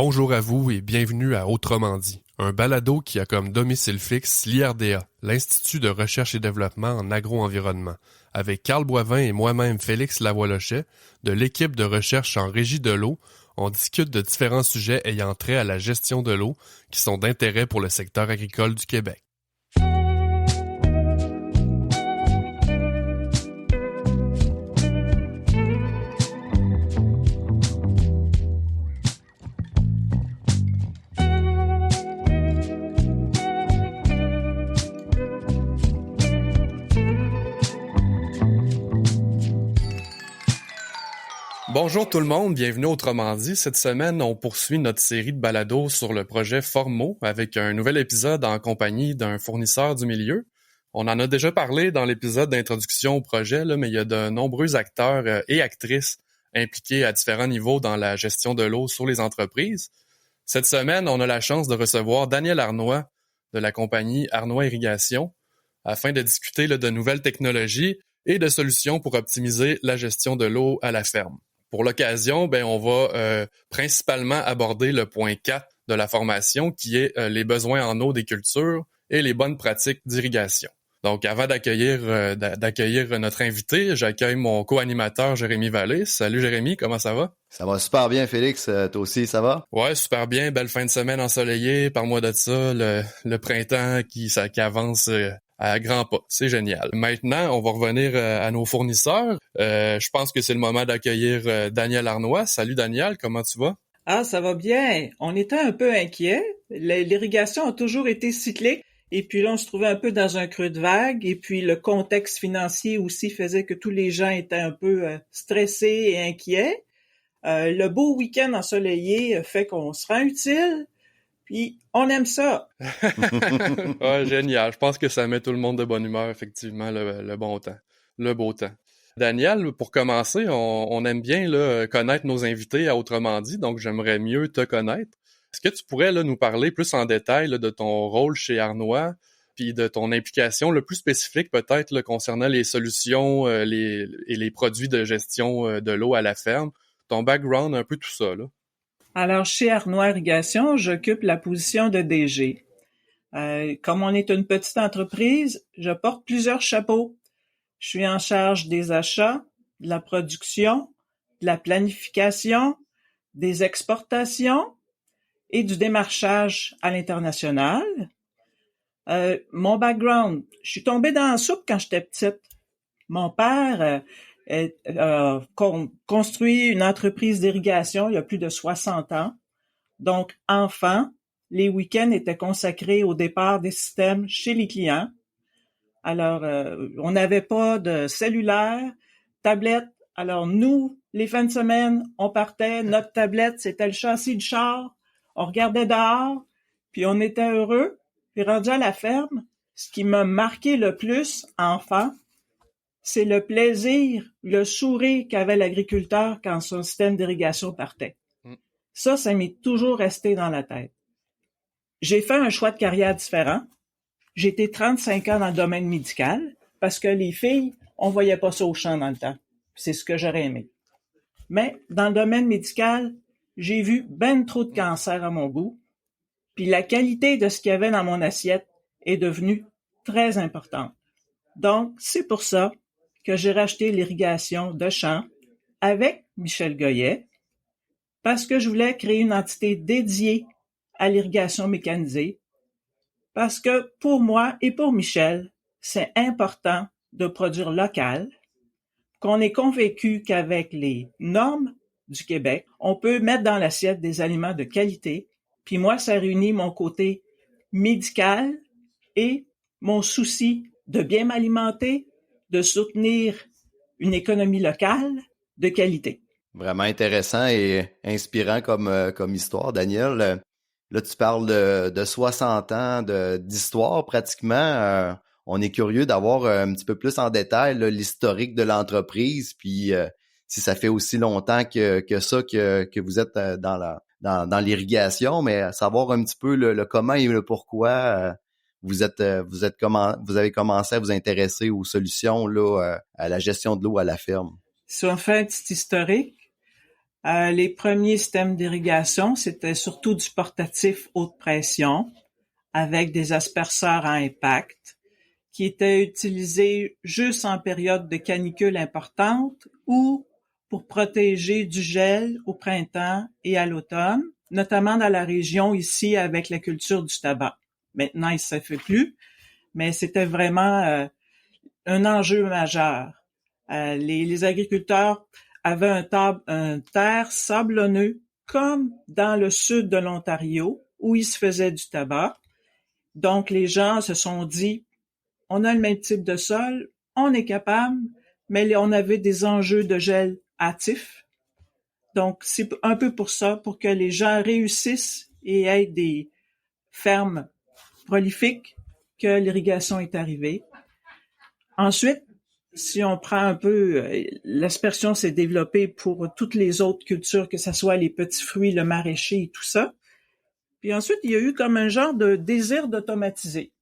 Bonjour à vous et bienvenue à Autrement dit, un balado qui a comme domicile fixe l'IRDA, l'Institut de recherche et développement en agro-environnement, avec Carl Boivin et moi-même Félix Lavoie-Lochet, de l'équipe de recherche en régie de l'eau. On discute de différents sujets ayant trait à la gestion de l'eau qui sont d'intérêt pour le secteur agricole du Québec. Bonjour tout le monde, bienvenue à Autrement dit. Cette semaine, on poursuit notre série de balados sur le projet Formo avec un nouvel épisode en compagnie d'un fournisseur du milieu. On en a déjà parlé dans l'épisode d'introduction au projet, mais il y a de nombreux acteurs et actrices impliqués à différents niveaux dans la gestion de l'eau sur les entreprises. Cette semaine, on a la chance de recevoir Daniel Arnois de la compagnie Arnois Irrigation afin de discuter de nouvelles technologies et de solutions pour optimiser la gestion de l'eau à la ferme. Pour l'occasion, on va principalement aborder le point 4 de la formation qui est les besoins en eau des cultures et les bonnes pratiques d'irrigation. Donc, avant d'accueillir notre invité, j'accueille mon co-animateur Jérémy Vallée. Salut Jérémy, comment ça va? Ça va super bien, Félix. Toi aussi, ça va? Ouais, super bien. Belle fin de semaine ensoleillée. Parle-moi de ça, le printemps qui avance à grands pas. C'est génial. Maintenant, on va revenir à nos fournisseurs. Je pense que c'est le moment d'accueillir Daniel Arnois. Salut Daniel, comment tu vas? Ah, ça va bien. On était un peu inquiets. L'irrigation a toujours été cyclique. Et puis là, on se trouvait un peu dans un creux de vague. Et puis le contexte financier aussi faisait que tous les gens étaient un peu stressés et inquiets. Le beau week-end ensoleillé fait qu'on se rend utile. Puis on aime ça. Ouais, génial. Je pense que ça met tout le monde de bonne humeur, effectivement, le bon temps, le beau temps. Daniel, pour commencer, on aime bien connaître nos invités à Autrement dit, donc j'aimerais mieux te connaître. Est-ce que tu pourrais nous parler plus en détail de ton rôle chez Arnois, puis de ton implication le plus spécifique peut-être concernant les solutions et les produits de gestion de l'eau à la ferme, ton background, un peu tout ça, là? Alors, chez Arnois Irrigation, j'occupe la position de DG. Comme on est une petite entreprise, je porte plusieurs chapeaux. Je suis en charge des achats, de la production, de la planification, des exportations et du démarchage à l'international. Mon background, je suis tombée dans la soupe quand j'étais petite. Mon père a construit une entreprise d'irrigation il y a plus de 60 ans. Donc, enfant, les week-ends étaient consacrés au départ des systèmes chez les clients. Alors, on n'avait pas de cellulaire, tablette. Alors, nous, les fins de semaine, on partait, notre tablette, c'était le châssis du char. On regardait dehors, puis on était heureux. Puis rendu à la ferme, ce qui m'a marqué le plus, enfant, c'est le plaisir, le sourire qu'avait l'agriculteur quand son système d'irrigation partait. Ça m'est toujours resté dans la tête. J'ai fait un choix de carrière différent. J'ai été 35 ans dans le domaine médical parce que les filles, on voyait pas ça au champ dans le temps. C'est ce que j'aurais aimé. Mais dans le domaine médical, j'ai vu ben trop de cancers à mon goût. Puis la qualité de ce qu'il y avait dans mon assiette est devenue très importante. Donc, c'est pour ça que j'ai racheté l'irrigation de champs avec Michel Goyet parce que je voulais créer une entité dédiée à l'irrigation mécanisée parce que pour moi et pour Michel, c'est important de produire local, qu'on est convaincu qu'avec les normes du Québec, on peut mettre dans l'assiette des aliments de qualité. Puis moi, ça réunit mon côté médical et mon souci de bien m'alimenter, de soutenir une économie locale de qualité. Vraiment intéressant et inspirant comme histoire, Daniel. Là, tu parles de 60 ans d'histoire pratiquement. On est curieux d'avoir un petit peu plus en détail l'historique de l'entreprise, puis si ça fait aussi longtemps que ça que vous êtes dans l'irrigation, mais savoir un petit peu le comment et le pourquoi vous avez commencé à vous intéresser aux solutions à la gestion de l'eau à la ferme. Si on fait un petit historique, Les premiers systèmes d'irrigation, c'était surtout du portatif haute pression avec des asperceurs à impact qui étaient utilisés juste en période de canicule importante ou pour protéger du gel au printemps et à l'automne, notamment dans la région ici avec la culture du tabac. Maintenant, il ne se fait plus, mais c'était vraiment un enjeu majeur. Les agriculteurs avaient un terre sablonneux comme dans le sud de l'Ontario où il se faisait du tabac. Donc, les gens se sont dit, on a le même type de sol, on est capable, mais on avait des enjeux de gel hâtifs. Donc, c'est un peu pour ça, pour que les gens réussissent et aient des fermes prolifiques, que l'irrigation est arrivée. Ensuite, si on prend un peu, l'aspersion s'est développée pour toutes les autres cultures, que ce soit les petits fruits, le maraîcher et tout ça. Puis ensuite, il y a eu comme un genre de désir d'automatiser.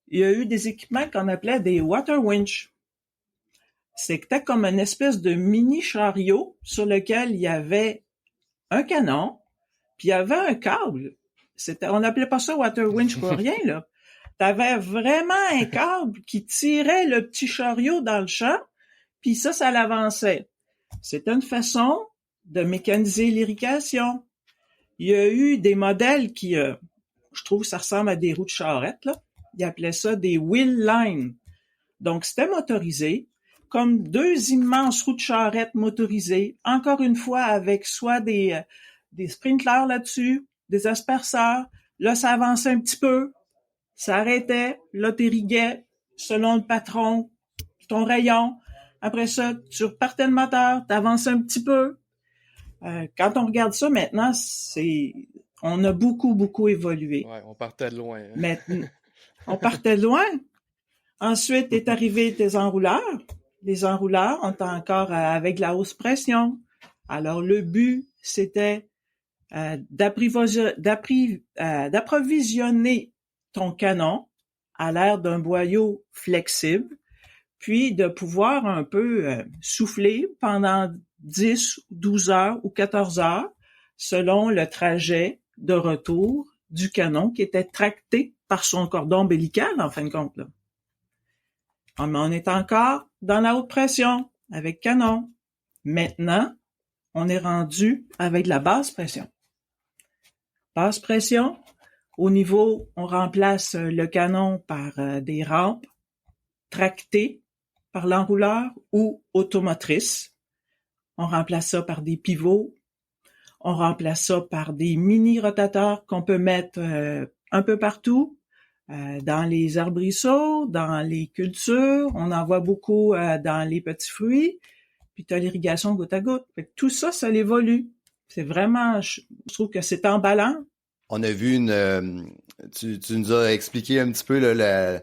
Il y a eu des équipements qu'on appelait des water winch. C'était comme une espèce de mini chariot sur lequel il y avait un canon, puis il y avait un câble. On n'appelait pas ça water winch pour rien, là. T'avais vraiment un câble qui tirait le petit chariot dans le champ, puis ça l'avançait. C'était une façon de mécaniser l'irrigation. Il y a eu des modèles qui, je trouve, ça ressemble à des roues de charrette, là. Ils appelaient ça des wheel line. Donc, c'était motorisé, comme deux immenses roues de charrette motorisées, encore une fois avec soit des sprinklers là-dessus, des asperceurs. Là, ça avançait un petit peu, ça arrêtait, là, t'irriguais selon le patron, ton rayon. Après ça, tu repartais le moteur, t'avançais un petit peu. Quand on regarde ça maintenant, on a beaucoup évolué. Ouais, on partait de loin. Maintenant, on partait de loin. Ensuite est arrivé des enrouleurs. Les enrouleurs, on est encore avec la hausse pression. Alors, le but, c'était d'approvisionner ton canon à l'air d'un boyau flexible, puis de pouvoir un peu souffler pendant 10, 12 heures ou 14 heures, selon le trajet de retour du canon qui était tracté par son cordon ombilical, en fin de compte, là. Mais on est encore dans la haute pression, avec canon. Maintenant, on est rendu avec la basse pression. Basse pression, au niveau, on remplace le canon par des rampes tractées par l'enrouleur ou automotrices. On remplace ça par des pivots. On remplace ça par des mini-rotateurs qu'on peut mettre un peu partout, dans les arbrisseaux, dans les cultures. On en voit beaucoup dans les petits fruits. Puis tu as l'irrigation goutte à goutte. Fait que tout ça, ça évolue. C'est vraiment, je trouve que c'est emballant. On a vu tu nous as expliqué un petit peu là,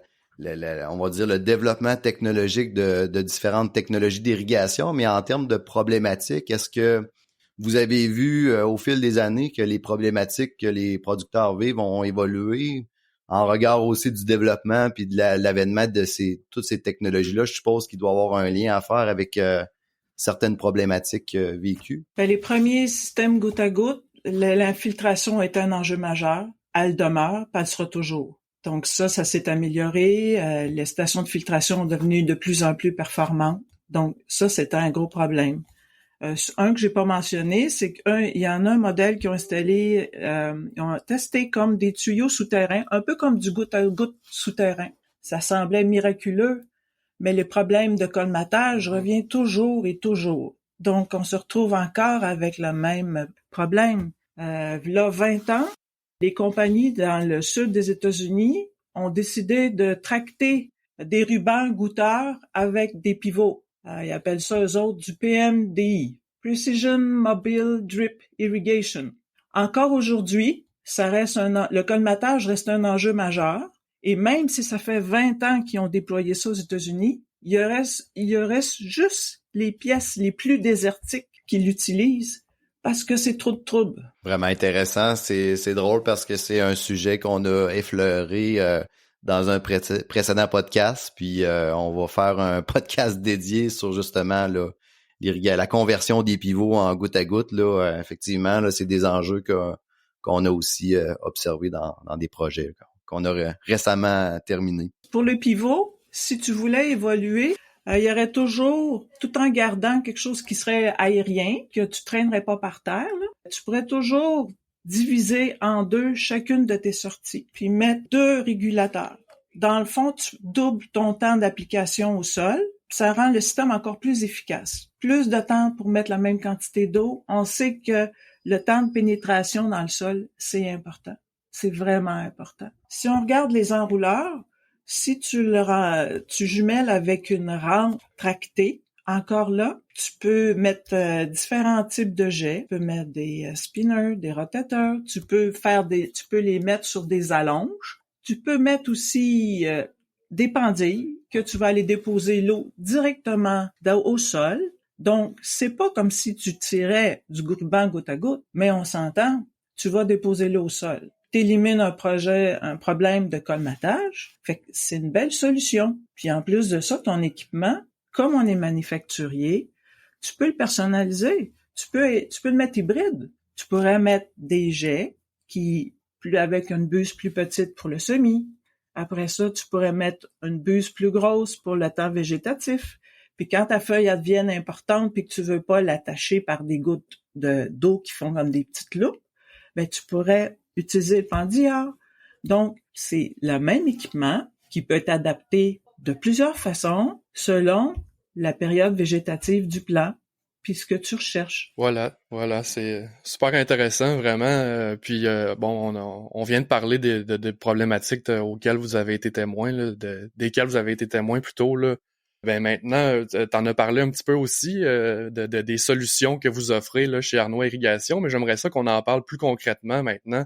on va dire le développement technologique de différentes technologies d'irrigation, mais en termes de problématiques, est-ce que vous avez vu au fil des années que les problématiques que les producteurs vivent ont évolué en regard aussi du développement puis de l'avènement de toutes ces technologies-là? Je suppose qu'il doit y avoir un lien à faire avec certaines problématiques vécues. Les premiers systèmes goutte à goutte, l'infiltration est un enjeu majeur. Elle demeure, puis elle sera toujours. Donc ça s'est amélioré. Les stations de filtration sont devenues de plus en plus performantes. Donc ça, c'était un gros problème. Un que j'ai pas mentionné, c'est qu'il y en a un modèle qui ont installé, ils ont testé comme des tuyaux souterrains, un peu comme du goutte à goutte souterrain. Ça semblait miraculeux, mais les problèmes de colmatage reviennent toujours et toujours. Donc, on se retrouve encore avec le même problème. Là, 20 ans, les compagnies dans le sud des États-Unis ont décidé de tracter des rubans goutteurs avec des pivots. Ils appellent ça, eux autres, du PMDI, Precision Mobile Drip Irrigation. Encore aujourd'hui, le colmatage reste un enjeu majeur. Et même si ça fait 20 ans qu'ils ont déployé ça aux États-Unis, il reste juste les pièces les plus désertiques qui l'utilisent parce que c'est trop de trouble. Vraiment intéressant. C'est drôle parce que c'est un sujet qu'on a effleuré dans un précédent podcast. Puis on va faire un podcast dédié sur justement là, la conversion des pivots en goutte à goutte, là, effectivement, là, c'est des enjeux qu'on a aussi observés dans des projets qu'on a récemment terminés. Pour le pivot, si tu voulais évoluer, il y aurait toujours, tout en gardant quelque chose qui serait aérien, que tu traînerais pas par terre, là, tu pourrais toujours diviser en deux chacune de tes sorties, puis mettre 2 régulateurs. Dans le fond, tu doubles ton temps d'application au sol. Ça rend le système encore plus efficace. Plus de temps pour mettre la même quantité d'eau. On sait que le temps de pénétration dans le sol, c'est important. C'est vraiment important. Si on regarde les enrouleurs, si tu jumelles avec une rampe tractée, encore là, tu peux mettre différents types de jets. Tu peux mettre des spinners, des rotateurs. Tu peux les mettre sur des allonges. Tu peux mettre aussi des pendilles que tu vas aller déposer l'eau directement au sol. Donc, c'est pas comme si tu tirais du ruban goutte à goutte, mais on s'entend, tu vas déposer l'eau au sol. T'élimines un problème de colmatage. Fait que c'est une belle solution. Puis en plus de ça, ton équipement, comme on est manufacturier, tu peux le personnaliser. Tu peux le mettre hybride. Tu pourrais mettre des jets avec une buse plus petite pour le semis. Après ça, tu pourrais mettre une buse plus grosse pour le temps végétatif. Puis quand ta feuille devienne importante puis que tu veux pas l'attacher par des gouttes d'eau qui font comme des petites loupes, ben tu pourrais utiliser le pendillard. Donc, c'est le même équipement qui peut être adapté de plusieurs façons selon la période végétative du plant puis ce que tu recherches. Voilà, c'est super intéressant, vraiment. On vient de parler des problématiques auxquelles vous avez été témoin, là, desquelles vous avez été témoin plus tôt, là. Ben maintenant, t'en as parlé un petit peu aussi des solutions que vous offrez là chez Arnois Irrigation, mais j'aimerais ça qu'on en parle plus concrètement maintenant.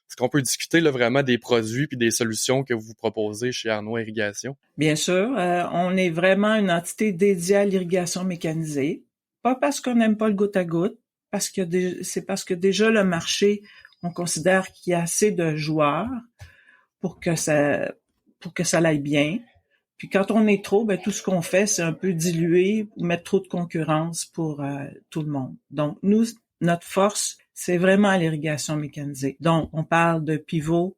Est-ce qu'on peut discuter là, vraiment des produits puis des solutions que vous proposez chez Arnois Irrigation? Bien sûr, on est vraiment une entité dédiée à l'irrigation mécanisée. Pas parce qu'on n'aime pas le goutte à goutte, c'est parce que déjà le marché, on considère qu'il y a assez de joueurs pour que ça l'aille bien. Puis quand on est trop, ben tout ce qu'on fait, c'est un peu diluer ou mettre trop de concurrence pour tout le monde. Donc nous, notre force, c'est vraiment l'irrigation mécanisée. Donc on parle de pivot,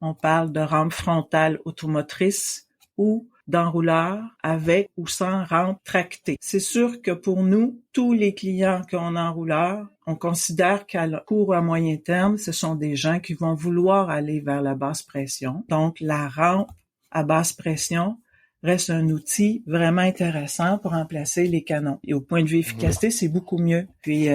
on parle de rampe frontale automotrice ou d'enrouleur avec ou sans rampe tractée. C'est sûr que pour nous, tous les clients qu'on a enrouleur, on considère qu'à court ou à moyen terme, ce sont des gens qui vont vouloir aller vers la basse pression. Donc la rampe à basse pression reste un outil vraiment intéressant pour remplacer les canons. Et au point de vue efficacité, c'est beaucoup mieux. Puis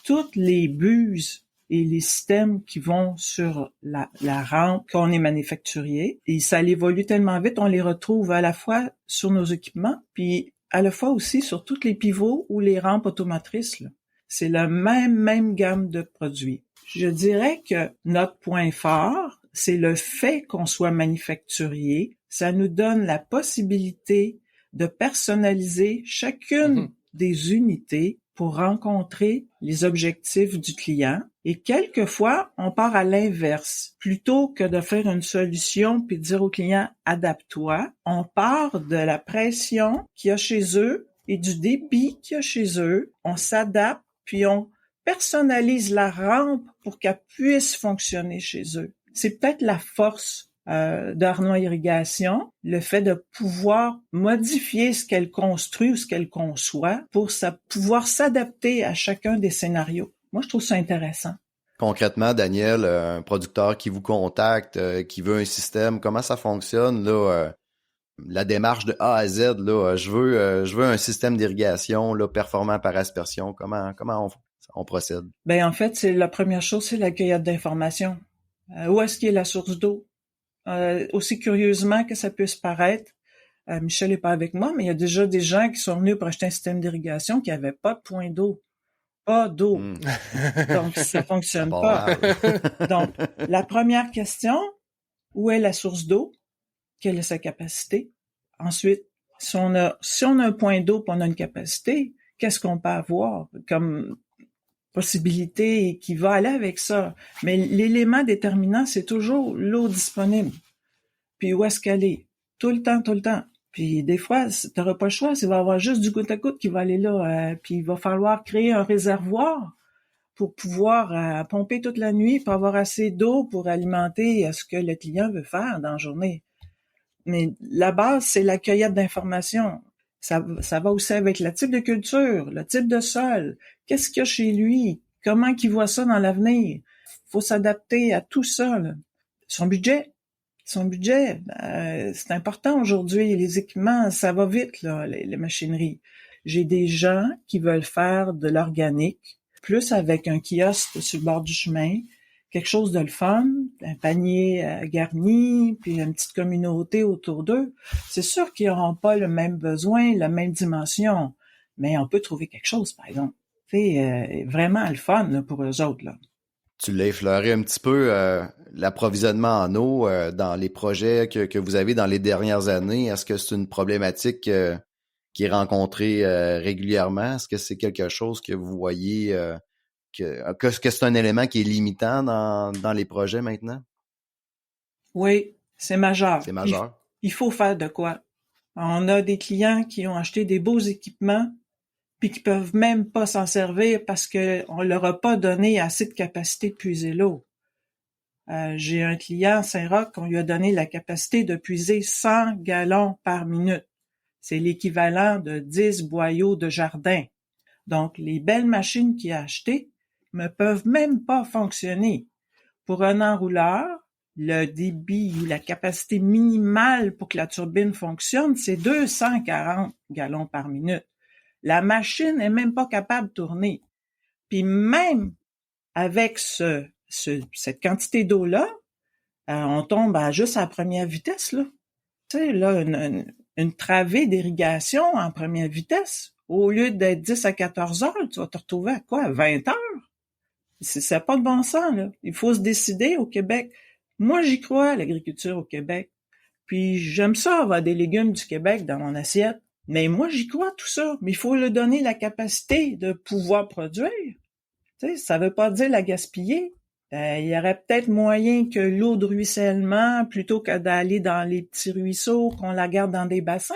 toutes les buses et les systèmes qui vont sur la rampe quand on est manufacturier, et ça évolue tellement vite, on les retrouve à la fois sur nos équipements, puis à la fois aussi sur tous les pivots ou les rampes automotrices, là. C'est la même gamme de produits. Je dirais que notre point fort, c'est le fait qu'on soit manufacturier. Ça nous donne la possibilité de personnaliser chacune des unités pour rencontrer les objectifs du client. Et quelquefois, on part à l'inverse. Plutôt que de faire une solution puis de dire au client « adapte-toi », on part de la pression qu'il y a chez eux et du débit qu'il y a chez eux. On s'adapte puis on personnalise la rampe pour qu'elle puisse fonctionner chez eux. C'est peut-être la force d'Arnois Irrigation, le fait de pouvoir modifier ce qu'elle construit ou ce qu'elle conçoit pour pouvoir s'adapter à chacun des scénarios. Moi, je trouve ça intéressant. Concrètement, Daniel, un producteur qui vous contacte, qui veut un système, comment ça fonctionne là, la démarche de A à Z là, je veux un système d'irrigation là performant par aspersion. Comment on procède? Ben en fait, c'est la première chose, c'est la cueillette d'informations. Où est-ce qu'il y a la source d'eau? Aussi curieusement que ça puisse paraître, Michel est pas avec moi, mais il y a déjà des gens qui sont venus pour acheter un système d'irrigation qui avait pas de point d'eau. Pas d'eau. Donc, ça fonctionne pas. Donc, la première question, où est la source d'eau? Quelle est sa capacité? Ensuite, si on a un point d'eau et on a une capacité, qu'est-ce qu'on peut avoir comme possibilité qui va aller avec ça? Mais l'élément déterminant, c'est toujours l'eau disponible. Puis où est-ce qu'elle est? Tout le temps. Puis des fois, t'auras pas le choix, il va y avoir juste du goutte à goutte qui va aller là. Puis il va falloir créer un réservoir pour pouvoir pomper toute la nuit, pour avoir assez d'eau pour alimenter ce que le client veut faire dans la journée. Mais la base, c'est la cueillette d'informations. Ça va aussi avec le type de culture, le type de sol, qu'est-ce qu'il y a chez lui, comment qu'il voit ça dans l'avenir. Faut s'adapter à tout ça, là. Son budget, c'est important aujourd'hui. Les équipements, ça va vite, là, les machineries. J'ai des gens qui veulent faire de l'organique, plus avec un kiosque sur le bord du chemin, quelque chose de le fun, un panier garni, puis une petite communauté autour d'eux. C'est sûr qu'ils n'auront pas le même besoin, la même dimension, mais on peut trouver quelque chose, par exemple. C'est vraiment le fun là, pour eux autres, là. Tu l'as effleuré un petit peu, l'approvisionnement en eau dans les projets que vous avez dans les dernières années. Est-ce que c'est une problématique qui est rencontrée régulièrement? Est-ce que c'est quelque chose que vous voyez que c'est un élément qui est limitant dans les projets maintenant? Oui, c'est majeur. C'est majeur. Il faut faire de quoi. On a des clients qui ont acheté des beaux équipements puis qui peuvent même pas s'en servir parce que on leur a pas donné assez de capacité de puiser l'eau. J'ai un client, Saint-Roch, qu'on lui a donné la capacité de puiser 100 gallons par minute. C'est l'équivalent de 10 boyaux de jardin. Donc, les belles machines qu'il a achetées ne peuvent même pas fonctionner. Pour un enrouleur, le débit ou la capacité minimale pour que la turbine fonctionne, c'est 240 gallons par minute. La machine n'est même pas capable de tourner. Puis même avec cette quantité d'eau-là, on tombe juste à la première vitesse, là. Tu sais, là, une travée d'irrigation en première vitesse, au lieu d'être 10 à 14 heures, tu vas te retrouver à quoi? 20 heures? Ça n'a pas de bon sens, là. Il faut se décider au Québec. Moi, j'y crois à l'agriculture au Québec. Puis j'aime ça avoir des légumes du Québec dans mon assiette. Mais moi, j'y crois tout ça. Mais il faut leur donner la capacité de pouvoir produire. Tu sais, ça veut pas dire la gaspiller. Il y aurait peut-être moyen que l'eau de ruissellement, plutôt que d'aller dans les petits ruisseaux, qu'on la garde dans des bassins.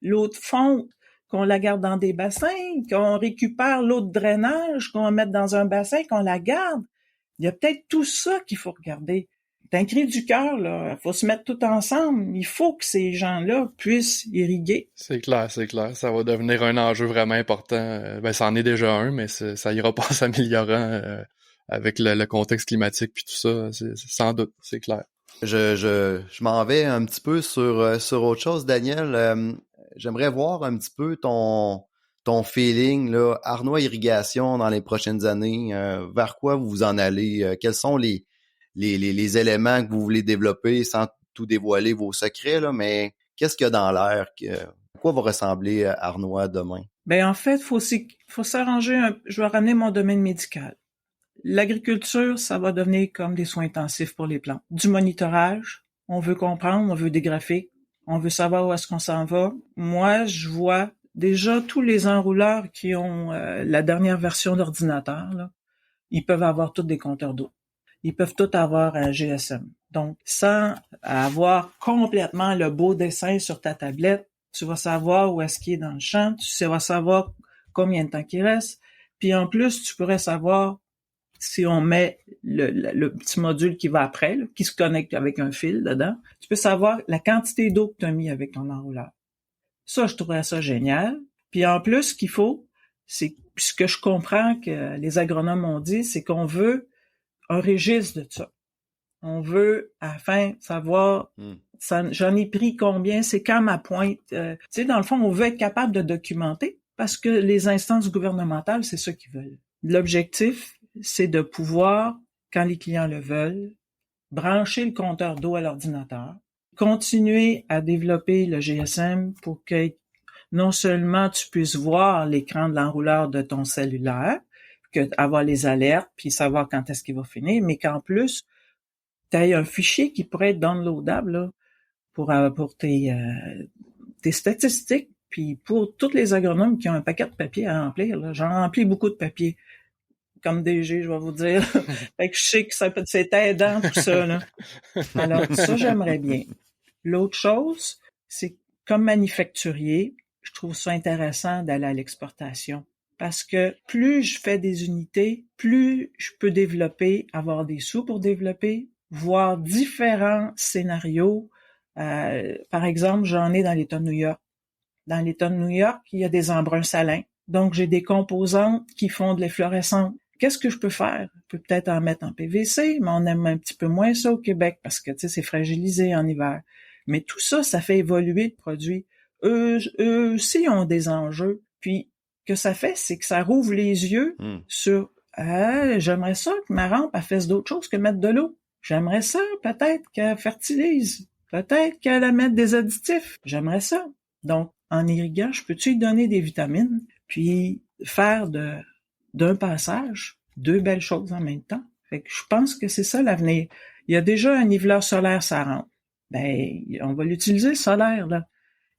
L'eau de fonte, qu'on la garde dans des bassins, qu'on récupère l'eau de drainage, qu'on mette dans un bassin, qu'on la garde. Il y a peut-être tout ça qu'il faut regarder. C'est un cri du cœur, là. Il faut se mettre tout ensemble. Il faut que ces gens-là puissent irriguer. C'est clair. Ça va devenir un enjeu vraiment important. Ça en est déjà un, mais ça ira pas en s'améliorant avec le contexte climatique puis tout ça. C'est sans doute, c'est clair. Je m'en vais un petit peu sur autre chose, Daniel. J'aimerais voir un petit peu ton feeling, là, Arnois Irrigation dans les prochaines années. Vers quoi vous vous en allez? Quels sont les éléments que vous voulez développer sans tout dévoiler vos secrets, là, mais qu'est-ce qu'il y a dans l'air? À quoi va ressembler Arnois demain? Ben, en fait, faut s'arranger je vais ramener mon domaine médical. L'agriculture, ça va devenir comme des soins intensifs pour les plantes. Du monitorage, on veut comprendre, on veut des graphiques, on veut savoir où est-ce qu'on s'en va. Moi, je vois déjà tous les enrouleurs qui ont la dernière version d'ordinateur, là, ils peuvent avoir tous des compteurs d'eau. Ils peuvent tous avoir un GSM. Donc, sans avoir complètement le beau dessin sur ta tablette, tu vas savoir où est-ce qu'il est dans le champ, tu vas savoir combien de temps qu'il reste. Puis en plus, tu pourrais savoir si on met le petit module qui va après, là, qui se connecte avec un fil dedans, tu peux savoir la quantité d'eau que tu as mis avec ton enrouleur. Ça, je trouverais ça génial. Puis en plus, ce qu'il faut, c'est ce que je comprends que les agronomes ont dit, c'est qu'on veut un registre de ça. On veut, à la fin, savoir j'en ai pris combien, c'est quand ma pointe. Tu sais, dans le fond, on veut être capable de documenter parce que les instances gouvernementales, c'est ça qu'ils veulent. L'objectif, c'est de pouvoir, quand les clients le veulent, brancher le compteur d'eau à l'ordinateur, continuer à développer le GSM pour que non seulement tu puisses voir l'écran de l'enrouleur de ton cellulaire, avoir les alertes, puis savoir quand est-ce qu'il va finir, mais qu'en plus, tu aies un fichier qui pourrait être downloadable là, pour tes statistiques, puis pour tous les agronomes qui ont un paquet de papier à remplir. Là. J'en remplis beaucoup de papier. Comme DG, je vais vous dire. Fait que je sais que c'est aidant tout ça. Là. Alors, ça, j'aimerais bien. L'autre chose, c'est comme manufacturier, je trouve ça intéressant d'aller à l'exportation. Parce que plus je fais des unités, plus je peux développer, avoir des sous pour développer, voir différents scénarios. Par exemple, j'en ai dans l'État de New York. Dans l'État de New York, il y a des embruns salins. Donc, j'ai des composantes qui font de l'efflorescence. Qu'est-ce que je peux faire? Je peux peut-être en mettre en PVC, mais on aime un petit peu moins ça au Québec parce que, tu sais, c'est fragilisé en hiver. Mais tout ça, ça fait évoluer le produit. Eux aussi ont des enjeux. Puis, que ça fait, c'est que ça rouvre les yeux sur j'aimerais ça que ma rampe elle fasse d'autres choses que mettre de l'eau. J'aimerais ça peut-être qu'elle fertilise. Peut-être qu'elle mette des additifs. J'aimerais ça. Donc, en irriguant, je peux-tu lui donner des vitamines, puis faire d'un passage 2 belles choses en même temps. Fait que je pense que c'est ça l'avenir. Il y a déjà un niveleur solaire, ça rentre. Ben, on va l'utiliser, solaire, là.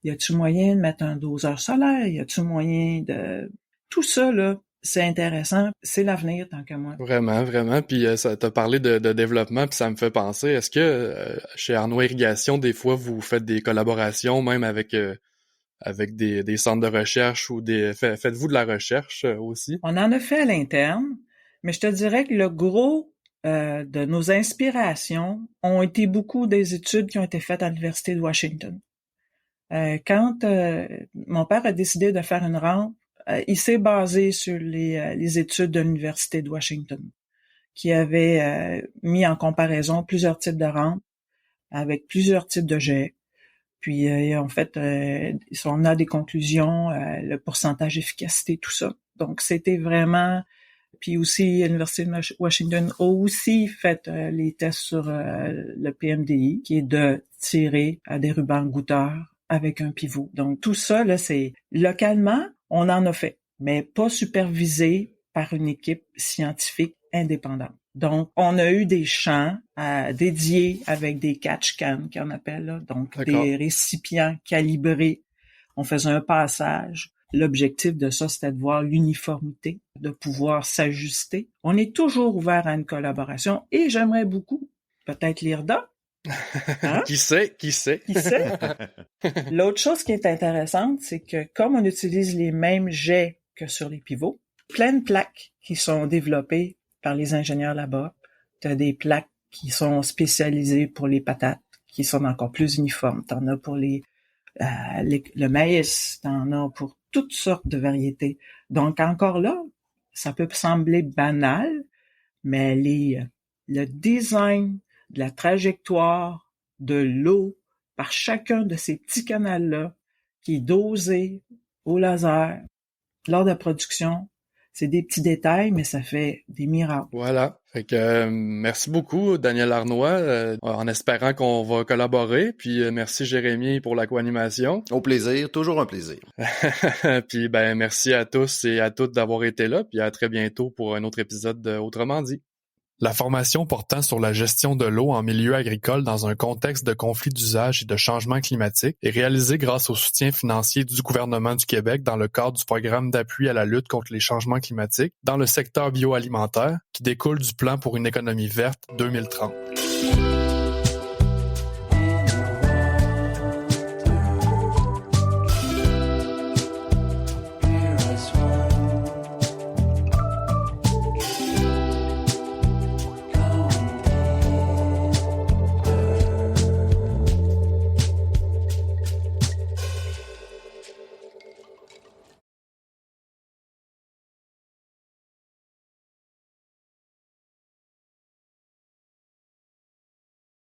Y a-tu moyen de mettre un doseur solaire? Y a-tu moyen de... Tout ça, là, c'est intéressant. C'est l'avenir, tant que moi. Vraiment, vraiment. Puis ça t'a parlé de développement, puis ça me fait penser, est-ce que chez Arnois Irrigation, des fois, vous faites des collaborations, même avec des centres de recherche ou faites-vous de la recherche aussi? On en a fait à l'interne, mais je te dirais que le gros de nos inspirations ont été beaucoup des études qui ont été faites à l'Université de Washington. Quand mon père a décidé de faire une rampe, il s'est basé sur les études de l'Université de Washington, qui avait mis en comparaison plusieurs types de rampes avec plusieurs types de jets. Puis en fait, on a des conclusions, le pourcentage d'efficacité, tout ça. Donc c'était vraiment... Puis aussi, l'Université de Washington a aussi fait les tests sur le PMDI, qui est de tirer à des rubans goutteurs avec un pivot. Donc, tout ça, là, c'est localement, on en a fait, mais pas supervisé par une équipe scientifique indépendante. Donc, on a eu des champs dédiés avec des catch cans, qu'on appelle, là, donc D'accord. des récipients calibrés. On faisait un passage. L'objectif de ça, c'était de voir l'uniformité, de pouvoir s'ajuster. On est toujours ouvert à une collaboration et j'aimerais beaucoup, peut-être l'IRDA. Hein? Qui sait? Qui sait? L'autre chose qui est intéressante, c'est que comme on utilise les mêmes jets que sur les pivots, plein de plaques qui sont développées par les ingénieurs là-bas. Tu as des plaques qui sont spécialisées pour les patates, qui sont encore plus uniformes. Tu en as pour le maïs, tu en as pour toutes sortes de variétés. Donc encore là, ça peut sembler banal, mais le design de la trajectoire de l'eau par chacun de ces petits canals-là, qui est dosé au laser lors de la production, c'est des petits détails, mais ça fait des miracles. Voilà. Fait que merci beaucoup, Daniel Arnois, en espérant qu'on va collaborer. Puis merci Jérémy pour la co-animation. Au plaisir, toujours un plaisir. Puis ben merci à tous et à toutes d'avoir été là. Puis à très bientôt pour un autre épisode de Autrement dit. La formation portant sur la gestion de l'eau en milieu agricole dans un contexte de conflit d'usage et de changement climatique est réalisée grâce au soutien financier du gouvernement du Québec dans le cadre du programme d'appui à la lutte contre les changements climatiques dans le secteur bioalimentaire qui découle du plan pour une économie verte 2030.